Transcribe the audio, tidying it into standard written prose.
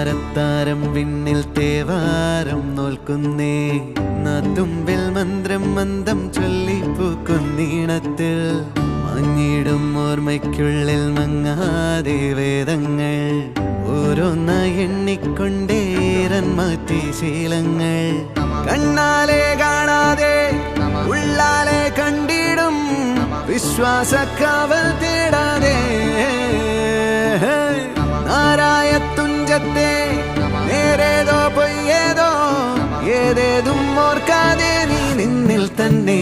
താരത്താരം വിണ്ണിൽ തേവാരം നോൽക്കുന്നേ നാത്തുമ്പിൽ മന്ത്രം മന്ദം ചൊല്ലിപ്പൂക്കുന്നീണത്തിൽ മഞ്ഞിടും ഓർമ്മയ്ക്കുള്ളിൽ മങ്ങാതെ വേദങ്ങൾ ഓരോന്നായി എണ്ണിക്കൊണ്ടേരൻ മാറ്റി ശീലങ്ങൾ കണ്ണാലെ കാണാതെ ഉള്ളാലെ കണ്ടിടും വിശ്വാസക്കാവൽ തേടാതെ നാരായ തുഞ്ചത്തെ നേരേതോ പൊയ്യേതോ ഏതേതും ഓർക്കാതെ നീ നിന്നിൽ തന്നെ